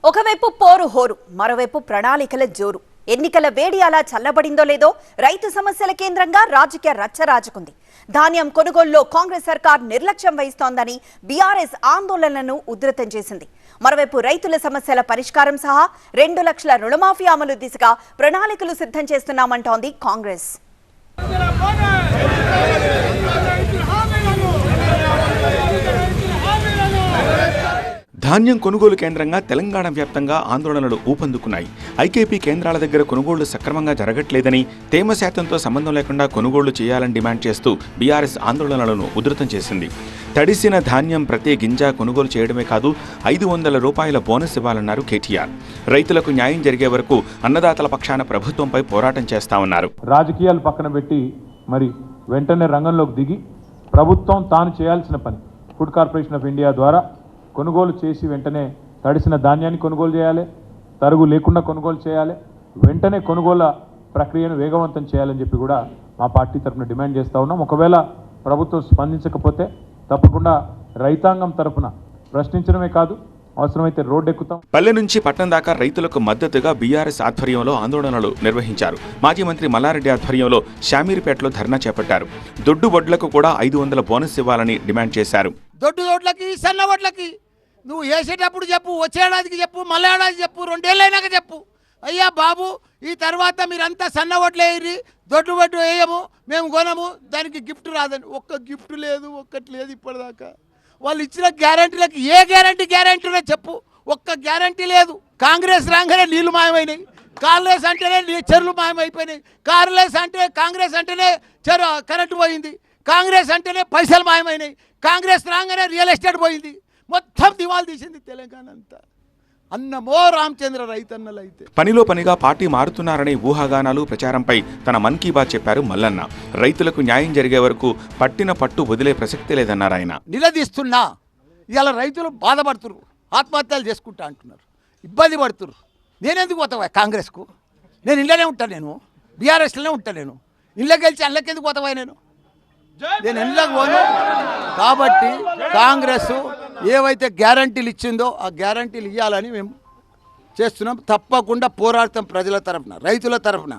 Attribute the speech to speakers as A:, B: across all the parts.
A: ఒకవైపు పోరు హోరు, మరోవైపు ప్రణాళికల జోరు. ఎన్నికల వేడి అలా చల్లబడిందో లేదో రైతు సమస్యల కేంద్రంగా రాజకీయ రచ్చ రాజుకుంది. ధాన్యం కొనుగోలులో కాంగ్రెస్ సర్కార్ నిర్లక్ష్యం వహిస్తోందని బీఆర్ఎస్ ఆందోళనలను ఉధృతం చేసింది. మరోవైపు రైతుల సమస్యల పరిష్కారం సహా 2 లక్షల రుణమాఫీ అమలు దిశగా ప్రణాళికలు సిద్ధం చేస్తున్నామంటోంది కాంగ్రెస్.
B: ధాన్యం కొనుగోలు కేంద్రంగా తెలంగాణ వ్యాప్తంగా ఆందోళనలు ఊపందుకున్నాయి. ఐకేపీ కేంద్రాల దగ్గర కొనుగోళ్లు సక్రమంగా జరగట్లేదని, తేమ శాతంతో సంబంధం లేకుండా కొనుగోళ్లు చేయాలని డిమాండ్ చేస్తూ బీఆర్ఎస్ ఆందోళనలను ఉధృతం చేసింది. తడిసిన ధాన్యం ప్రతి గింజ కొనుగోలు చేయడమే కాదు, 500 రూపాయల బోనస్ ఇవ్వాలన్నారు కేటీఆర్. రైతులకు న్యాయం జరిగే వరకు అన్నదాతల పక్షాన ప్రభుత్వంపై పోరాటం చేస్తామన్నారు.
C: రాజకీయాలు పక్కన పెట్టి మరి వెంటనే రంగంలోకి దిగి ప్రభుత్వం తాను చేయాల్సిన పని ఫుడ్ కార్పొరేషన్ ఆఫ్ ఇండియా ద్వారా కొనుగోలు చేసి వెంటనే తడిసిన ధాన్యాన్ని కొనుగోలు చేయాలి, తరుగు లేకుండా కొనుగోలు చేయాలి, వెంటనే కొనుగోలు ప్రక్రియను వేగవంతం చేయాలని చెప్పి కూడా మా పార్టీ తరఫున డిమాండ్ చేస్తూ ఉన్నాం. ఒకవేళ ప్రభుత్వం స్పందించకపోతే తప్పకుండా రైతాంగం తరఫున ప్రశ్నించడమే కాదు, అవసరమైతే రోడ్డు ఎక్కుతాం.
B: పల్లె నుంచి పట్టణం దాకా రైతులకు మద్దతుగా బీఆర్ఎస్ ఆధ్వర్యంలో ఆందోళనలు నిర్వహించారు. మాజీ మంత్రి మల్లారెడ్డి ఆధ్వర్యంలో షామీర్పేటలో ధర్నా చేపట్టారు. దొడ్డు వడ్లకు కూడా 500 బోనస్ ఇవ్వాలని డిమాండ్ చేశారు.
D: దొడ్లకి సన్న వడ్లకి నువ్వు వేసేటప్పుడు చెప్పు, వచ్చే ఏడాదికి చెప్పు, మళ్ళీ ఏడాది చెప్పు, 2 ఏళ్ళైనాక చెప్పు. అయ్యా బాబు, ఈ తర్వాత మీరంతా సన్న వడ్లు వేయరి, దొడ్డు వడ్డు వేయము, మేము కొనము, దానికి గిఫ్ట్ రాదని. ఒక్క గిఫ్ట్ లేదు, ఒక్కటి లేదు ఇప్పటిదాకా. వాళ్ళు ఇచ్చిన గ్యారంటీలకి ఏ గ్యారంటీలో చెప్పు, ఒక్క గ్యారంటీ లేదు. కాంగ్రెస్ రాగానే నీళ్లు మాయమైనాయి, కాంగ్రెస్ అంటేనే చెరువులు మాయమైపోయినాయి, కాంగ్రెస్ అంటేనే కరెంటు పోయింది, కాంగ్రెస్ అంటేనే పైసలు మాయమైనాయి, కాంగ్రెస్ రాగానే రియల్ ఎస్టేట్ పోయింది, మొత్తం దివాలు తీసింది తెలంగాణ అంతా. అన్నమో రామచంద్ర రైతన్నలు అయితే
B: పనిలో పనిగా పార్టీ మారుతున్నారనే ఊహాగానాలు ప్రచారంపై తన మన్ కీ బాత్ చెప్పారు మల్లన్న. రైతులకు న్యాయం జరిగే వరకు పట్టిన పట్టు వదిలే ప్రసక్తి లేదన్నారు ఆయన.
D: నిలదీస్తున్నా ఇవాళ రైతులు బాధపడుతున్నారు, ఆత్మహత్యలు చేసుకుంటా అంటున్నారు, ఇబ్బంది పడుతున్నారు. నేనెందుకు పోతావా కాంగ్రెస్కు? నేను ఇళ్ళనే ఉంటాను, నేను బీఆర్ఎస్లోనే ఉంటాను, నేను ఇళ్ళకి గెలిచి అల్లకెందుకు పోతావా? నేను ఇళ్ళకి పోను. కాబట్టి కాంగ్రెస్ ఏవైతే గ్యారంటీలు ఇచ్చిందో ఆ గ్యారంటీలు ఇవ్వాలని మేము చేస్తున్నాం. తప్పకుండా పోరాడతాం ప్రజల తరఫున, రైతుల తరఫున.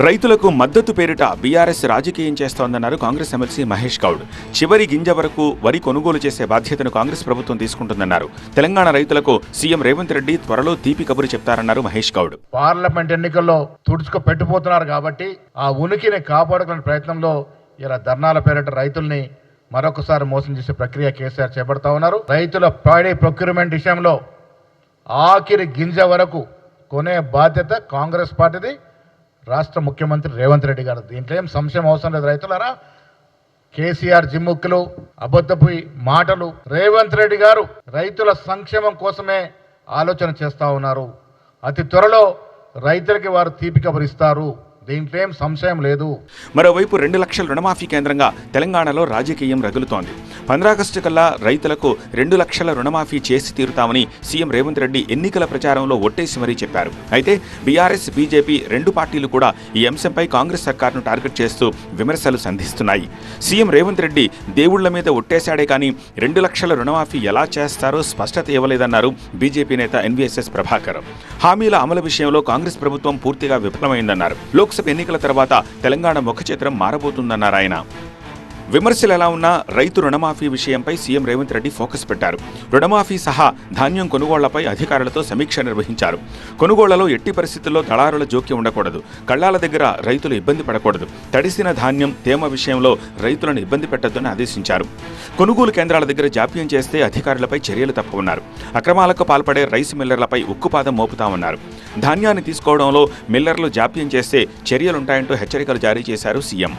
B: రైతులకు మద్దతు పేరిట బీఆర్ఎస్ రాజకీయం చేస్తోందన్నారు కాంగ్రెస్ ఎమ్మెల్సీ మహేష్ గౌడ్. చివరి గింజ వరకు వరి కొనుగోలు చేసే బాధ్యతను కాంగ్రెస్ ప్రభుత్వం తీసుకుంటుందన్నారు. తెలంగాణ రైతులకు సీఎం రేవంత్ రెడ్డి త్వరలో తీపి కబురు చెప్తారన్నారు మహేష్ గౌడ్.
E: పార్లమెంట్ ఎన్నికల్లో తుడుచుకు పెట్టిపోతున్నారు కాబట్టి ఆ ఉనికిని కాపాడుకునే ప్రయత్నంలో ఇలా ధర్నాల పేరిట రైతుల్ని మరొకసారి మోసం చేసే ప్రక్రియ కేసీఆర్ చేపడతా ఉన్నారు. రైతుల పాడి ప్రొక్యూర్మెంట్ విషయంలో ఆఖరి గింజ వరకు కొనే బాధ్యత కాంగ్రెస్ పార్టీది, రాష్ట్ర ముఖ్యమంత్రి రేవంత్ రెడ్డి గారు. దీంట్లో ఏం సంశయం అవసరం లేదు రైతులారా. కేసీఆర్ జిమ్ముక్కులు, అబద్ధపు మాటలు. రేవంత్ రెడ్డి గారు రైతుల సంక్షేమం కోసమే ఆలోచన చేస్తూ ఉన్నారు. అతి త్వరలో రైతులకి వారు తీపి కబురిస్తారు, దీంట్లో ఏం సంశయం లేదు.
B: మరోవైపు 2 లక్షల రుణమాఫీ కేంద్రంగా తెలంగాణలో రాజకీయం రగులుతోంది. 15 ఆగస్టు కల్లా రైతులకు 2 లక్షల రుణమాఫీ చేసి తీరుతామని సీఎం రేవంత్ రెడ్డి ఎన్నికల ప్రచారంలో ఒట్టేసి మరీ చెప్పారు. అయితే బీఆర్ఎస్, బీజేపీ 2 పార్టీలు కూడా ఈ అంశంపై కాంగ్రెస్ సర్కార్ను టార్గెట్ చేస్తూ విమర్శలు సంధిస్తున్నాయి. సీఎం రేవంత్ రెడ్డి దేవుళ్ల మీద ఒట్టేశాడే కానీ 2 లక్షల రుణమాఫీ ఎలా చేస్తారో స్పష్టత ఇవ్వలేదన్నారు బీజేపీ నేత ఎన్వీఎస్ఎస్ ప్రభాకర్. హామీల అమలు విషయంలో కాంగ్రెస్ ప్రభుత్వం పూర్తిగా విఫలమైందన్నారు. లోక్సభ ఎన్నికల తర్వాత తెలంగాణ ముఖచిత్రం మారబోతుందన్నారు ఆయన. విమర్శలు ఎలా ఉన్నా రైతు రుణమాఫీ విషయంపై సీఎం రేవంత్ రెడ్డి ఫోకస్ పెట్టారు. రుణమాఫీ సహా ధాన్యం కొనుగోళ్లపై అధికారులతో సమీక్ష నిర్వహించారు. కొనుగోళ్లలో ఎట్టి పరిస్థితుల్లో దళారుల జోక్యం ఉండకూడదు, కళ్ళాల దగ్గర రైతులు ఇబ్బంది పడకూడదు, తడిసిన ధాన్యం, తేమ విషయంలో రైతులను ఇబ్బంది పెట్టొద్దని ఆదేశించారు. కొనుగోలు కేంద్రాల దగ్గర జాప్యం చేస్తే అధికారులపై చర్యలు తప్పవన్నారు. అక్రమాలకు పాల్పడే రైస్ మిల్లర్లపై ఉక్కుపాదం మోపుతామన్నారు. ధాన్యాన్ని తీసుకోవడంలో మిల్లర్లు జాప్యం చేస్తే చర్యలుంటాయంటూ హెచ్చరికలు జారీ చేశారు సీఎం.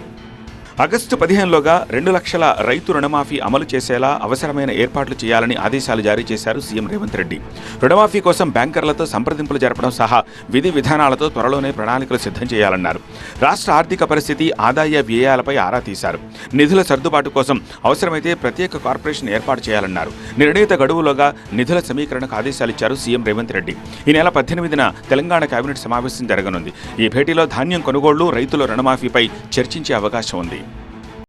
B: ఆగస్టు 15లోగా 2 లక్షల రైతు రుణమాఫీ అమలు చేసేలా అవసరమైన ఏర్పాట్లు చేయాలని ఆదేశాలు జారీ చేశారు సీఎం రేవంత్ రెడ్డి. రుణమాఫీ కోసం బ్యాంకర్లతో సంప్రదింపులు జరపడం సహా విధి విధానాలతో త్వరలోనే ప్రణాళికలు సిద్ధం చేయాలన్నారు. రాష్ట్ర ఆర్థిక పరిస్థితి, ఆదాయ వ్యయాలపై ఆరా తీశారు. నిధుల సర్దుబాటు కోసం అవసరమైతే ప్రత్యేక కార్పొరేషన్ ఏర్పాటు చేయాలన్నారు. నిర్ణీత గడువులోగా నిధుల సమీకరణకు ఆదేశాలిచ్చారు సీఎం రేవంత్ రెడ్డి. ఈ నెల 18న తెలంగాణ కేబినెట్ సమావేశం జరగనుంది. ఈ భేటీలో ధాన్యం కొనుగోళ్లు, రైతుల రుణమాఫీపై చర్చించే అవకాశం ఉంది.